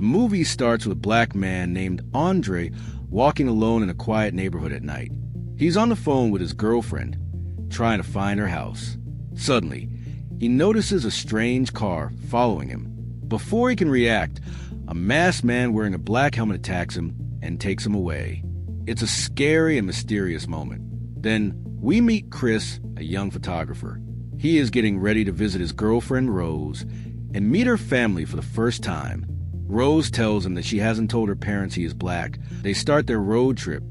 movie starts with a black man named Andre walking alone in a quiet neighborhood at night. He's on the phone with his girlfriend, trying to find her house. Suddenly, he notices a strange car following him. Before he can react, a masked man wearing a black helmet attacks him and takes him away. It's a scary and mysterious moment. Then we meet Chris, a young photographer. He is getting ready to visit his girlfriend Rose and meet her family for the first time. Rose tells him that she hasn't told her parents he is black. They start their road trip,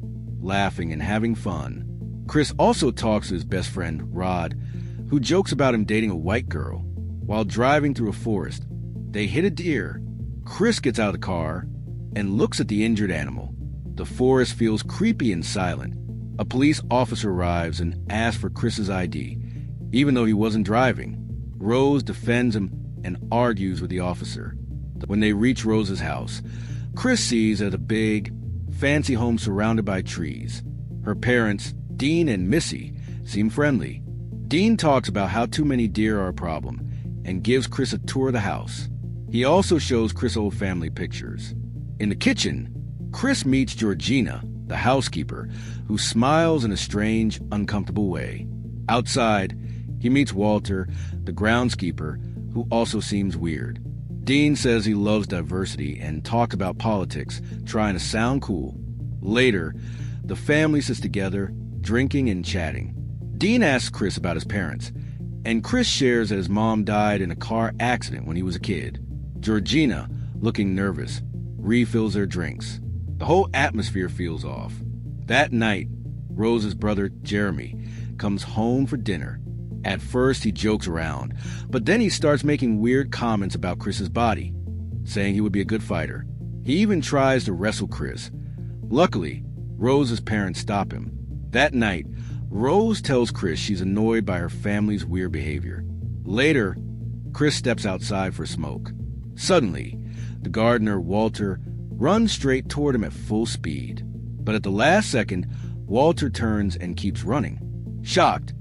laughing and having fun. Chris also talks to his best friend, Rod, who jokes about him dating a white girl. While driving through a forest, they hit a deer. Chris gets out of the car and looks at the injured animal. The forest feels creepy and silent. A police officer arrives and asks for Chris's ID, even though he wasn't driving. Rose defends him and argues with the officer. When they reach Rose's house, Chris sees a big, fancy home surrounded by trees. Her parents, Dean and Missy, seem friendly. Dean talks about how too many deer are a problem and gives Chris a tour of the house. He also shows Chris old family pictures. In the kitchen, Chris meets Georgina, the housekeeper, who smiles in a strange, uncomfortable way. Outside, he meets Walter, the groundskeeper, who also seems weird. Dean says he loves diversity and talks about politics, trying to sound cool. Later, the family sits together, drinking and chatting. Dean asks Chris about his parents, and Chris shares that his mom died in a car accident when he was a kid. Georgina, looking nervous, refills their drinks. The whole atmosphere feels off. That night, Rose's brother, Jeremy, comes home for dinner. At first, he jokes around, but then he starts making weird comments about Chris's body, saying he would be a good fighter. He even tries to wrestle Chris. Luckily, Rose's parents stop him. That night, Rose tells Chris she's annoyed by her family's weird behavior. Later, Chris steps outside for a smoke. Suddenly, the gardener, Walter, runs straight toward him at full speed. But at the last second, Walter turns and keeps running. Shocked,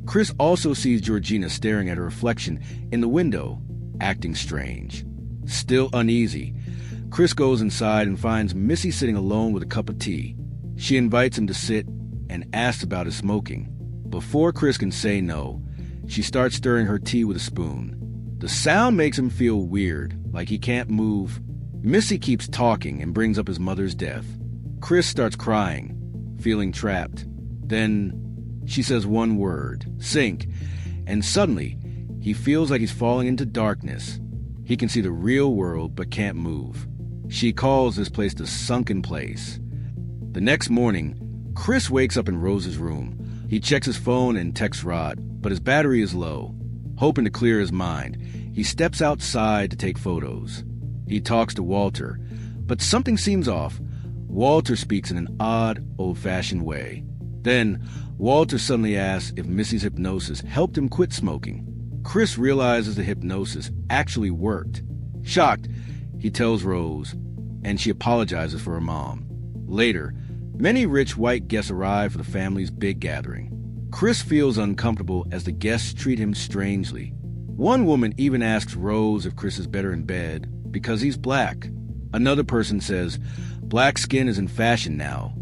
Chris also sees Georgina staring at her reflection in the window, acting strange. Still uneasy, Chris goes inside and finds Missy sitting alone with a cup of tea. She invites him to sit and asks about his smoking. Before Chris can say no, she starts stirring her tea with a spoon. The sound makes him feel weird, like he can't move. Missy keeps talking and brings up his mother's death. Chris starts crying, feeling trapped. Then she says one word, sink, and suddenly he feels like he's falling into darkness. He can see the real world but can't move. She calls this place the sunken place. The next morning, Chris wakes up in Rose's room. He checks his phone and texts Rod, but his battery is low. Hoping to clear his mind, he steps outside to take photos. He talks to Walter, but something seems off. Walter speaks in an odd, old-fashioned way. Then, Walter suddenly asks if Missy's hypnosis helped him quit smoking. Chris realizes the hypnosis actually worked. Shocked, he tells Rose, and she apologizes for her mom. Later, many rich white guests arrive for the family's big gathering. Chris feels uncomfortable as the guests treat him strangely. One woman even asks Rose if Chris is better in bed because he's black. Another person says black skin is in fashion now,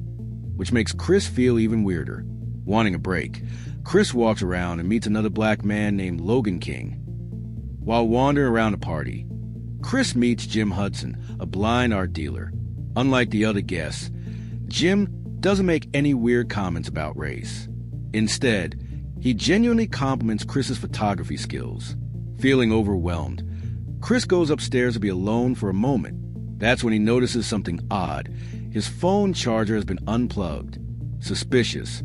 which makes Chris feel even weirder. Wanting a break, Chris walks around and meets another black man named Logan King. While wandering around the party, Chris meets Jim Hudson, a blind art dealer. Unlike the other guests, Jim doesn't make any weird comments about race. Instead, he genuinely compliments Chris's photography skills. Feeling overwhelmed, Chris goes upstairs to be alone for a moment. That's when he notices something odd. His phone charger has been unplugged. Suspicious,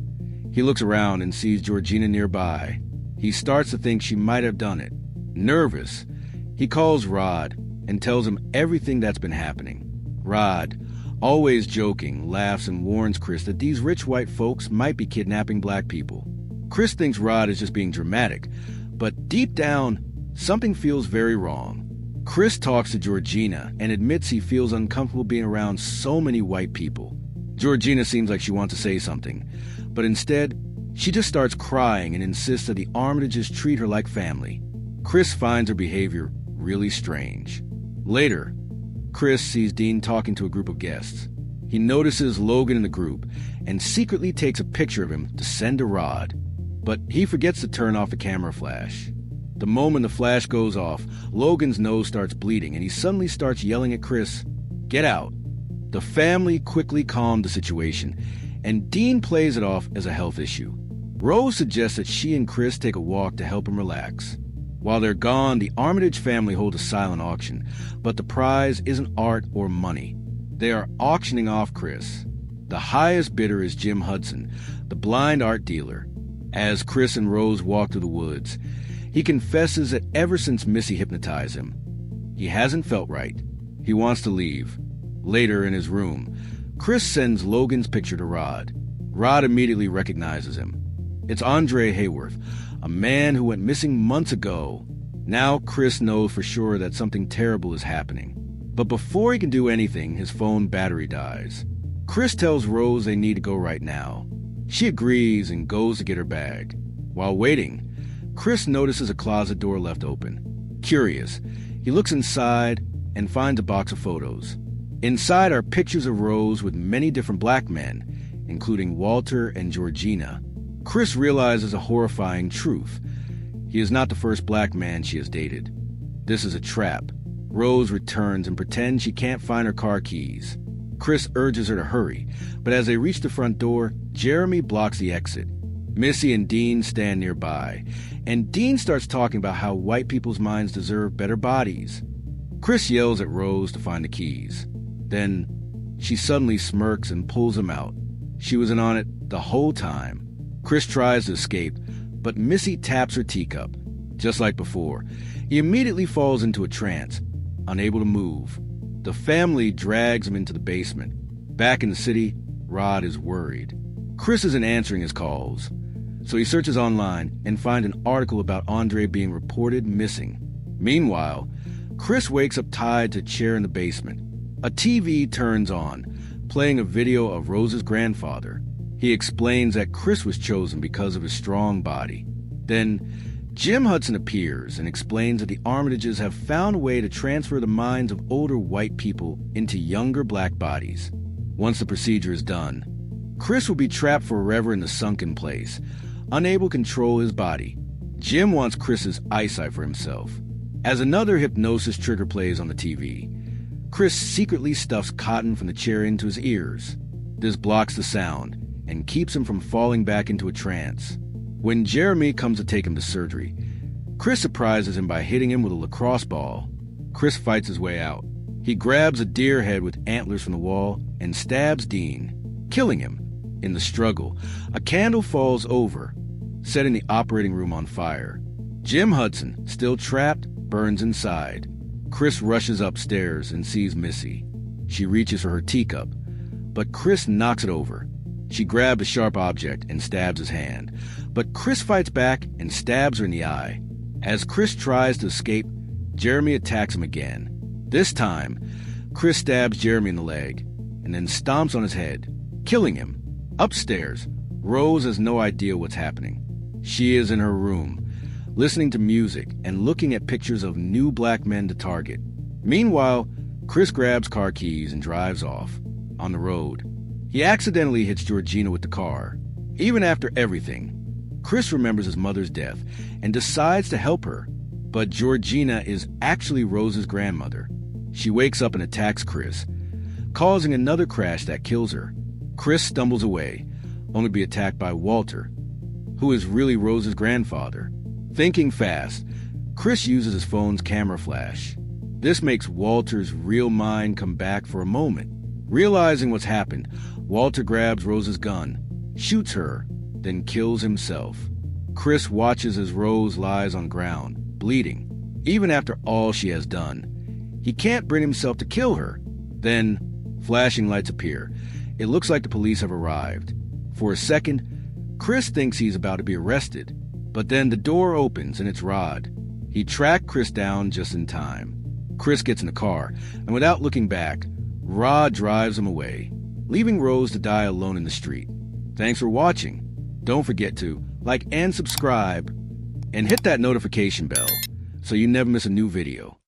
he looks around and sees Georgina nearby. He starts to think she might have done it. Nervous, he calls Rod and tells him everything that's been happening. Rod, always joking, laughs and warns Chris that these rich white folks might be kidnapping black people. Chris thinks Rod is just being dramatic, but deep down, something feels very wrong. Chris talks to Georgina and admits he feels uncomfortable being around so many white people. Georgina seems like she wants to say something, but instead, she just starts crying and insists that the Armitages treat her like family. Chris finds her behavior really strange. Later, Chris sees Dean talking to a group of guests. He notices Logan in the group and secretly takes a picture of him to send to Rod. But he forgets to turn off the camera flash. The moment the flash goes off, Logan's nose starts bleeding and he suddenly starts yelling at Chris, "Get out!" The family quickly calmed the situation, and Dean plays it off as a health issue. Rose suggests that she and Chris take a walk to help him relax. While they're gone, the Armitage family holds a silent auction, but the prize isn't art or money. They are auctioning off Chris. The highest bidder is Jim Hudson, the blind art dealer. As Chris and Rose walk through the woods, he confesses that ever since Missy hypnotized him, he hasn't felt right. He wants to leave. Later, in his room, Chris sends Logan's picture to Rod. Rod immediately recognizes him. It's Andre Hayworth, a man who went missing months ago. Now Chris knows for sure that something terrible is happening. But before he can do anything, his phone battery dies. Chris tells Rose they need to go right now. She agrees and goes to get her bag. While waiting, Chris notices a closet door left open. Curious, he looks inside and finds a box of photos. Inside are pictures of Rose with many different black men, including Walter and Georgina. Chris realizes a horrifying truth. He is not the first black man she has dated. This is a trap. Rose returns and pretends she can't find her car keys. Chris urges her to hurry, but as they reach the front door, Jeremy blocks the exit. Missy and Dean stand nearby, and Dean starts talking about how white people's minds deserve better bodies. Chris yells at Rose to find the keys. Then, she suddenly smirks and pulls them out. She was in on it the whole time. Chris tries to escape, but Missy taps her teacup. Just like before, he immediately falls into a trance, unable to move. The family drags him into the basement. Back in the city, Rod is worried. Chris isn't answering his calls, so he searches online and finds an article about Andre being reported missing. Meanwhile, Chris wakes up tied to a chair in the basement. A TV turns on, playing a video of Rose's grandfather. He explains that Chris was chosen because of his strong body. Then, Jim Hudson appears and explains that the Armitages have found a way to transfer the minds of older white people into younger black bodies. Once the procedure is done, Chris will be trapped forever in the sunken place, unable to control his body. Jim wants Chris's eyesight for himself. As another hypnosis trigger plays on the TV, Chris secretly stuffs cotton from the chair into his ears. This blocks the sound and keeps him from falling back into a trance. When Jeremy comes to take him to surgery, Chris surprises him by hitting him with a lacrosse ball. Chris fights his way out. He grabs a deer head with antlers from the wall and stabs Dean, killing him. In the struggle, a candle falls over, setting the operating room on fire. Jim Hudson, still trapped, burns inside. Chris rushes upstairs and sees Missy. She reaches for her teacup, but Chris knocks it over. She grabs a sharp object and stabs his hand, but Chris fights back and stabs her in the eye. As Chris tries to escape, Jeremy attacks him again. This time, Chris stabs Jeremy in the leg and then stomps on his head, killing him. Upstairs, Rose has no idea what's happening. She is in her room, listening to music and looking at pictures of new black men to target. Meanwhile, Chris grabs car keys and drives off. On the road, he accidentally hits Georgina with the car. Even after everything, Chris remembers his mother's death and decides to help her. But Georgina is actually Rose's grandmother. She wakes up and attacks Chris, causing another crash that kills her. Chris stumbles away, only to be attacked by Walter, who is really Rose's grandfather. Thinking fast, Chris uses his phone's camera flash. This makes Walter's real mind come back for a moment. Realizing what's happened, Walter grabs Rose's gun, shoots her, then kills himself. Chris watches as Rose lies on ground, bleeding. Even after all she has done, he can't bring himself to kill her. Then, flashing lights appear. It looks like the police have arrived. For a second, Chris thinks he's about to be arrested, but then the door opens and it's Rod. He tracked Chris down just in time. Chris gets in the car, and without looking back, Rod drives him away, leaving Rose to die alone in the street. Thanks for watching. Don't forget to like and subscribe, and hit that notification bell so you never miss a new video.